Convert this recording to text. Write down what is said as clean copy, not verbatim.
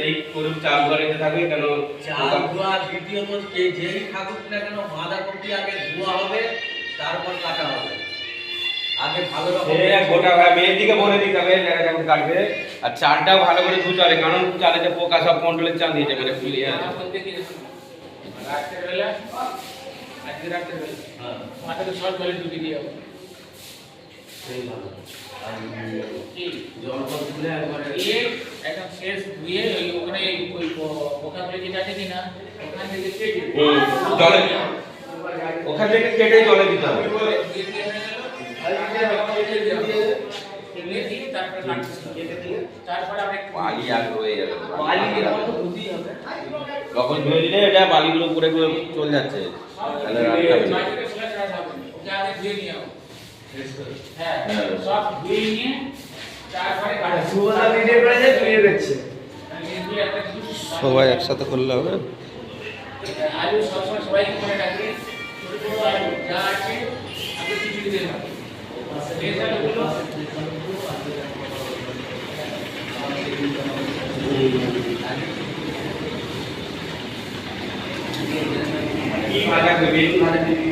এই করুন চাল ধরে থাকবে কেন চাল ধোয়া দ্বিতীয়ত যেই থাকুক না কেন বাঁধাকপি আগে ধোয়া হবে তারপর কাটা হবে আগে ভালো রকম গোটা মেয়ের দিকে বলে দিতে হবে যারা যখন কাটবে আর চালটাও ভালো করে ধুতে হবে কারণ চালেতে পোকা সব কন্ট্রোলের চাল দিয়েছে মানে ক্লিয়ার রাত্রেবেলা আজকে রাত্রেবেলা মাথাতে সব জলে ডুবে দিয়ে যাবো সেই ভালো আর কি জল ফল তুলে একবারে দিয়ে একদম শেষ ধুয়ে ওই ওখানে ওই পোকাগুলো যেটা আছে কিনা ওখান থেকে কেটে জলে ওখান থেকে কেটে জলে দিতে হবে তারপরে আমরা বালি আর রয়ে যাবে বালির মতো ধুতেই হবে যখন ধুয়ে দিলে এটা বালিগুলো উপরে করে চলে যাচ্ছে তাহলে রাখতে হবে ওকে আগে ধুয়ে নিয়ে যাবো হ্যাঁ হ্যাঁ। সব ধুয়ে নিয়ে তারপরে সুবলা ভিডিও করে যে ধুয়ে দিচ্ছে সবাই একসাথে করলে হবে। আলু সবসময় সবাইকে মনে রাখবে ছোট ছোট আলু যা আছে আগে খিচুড়ি দিয়ে হবে এই আলুগুলো কি ভাজা করবে বেগুন ভাজা দিবি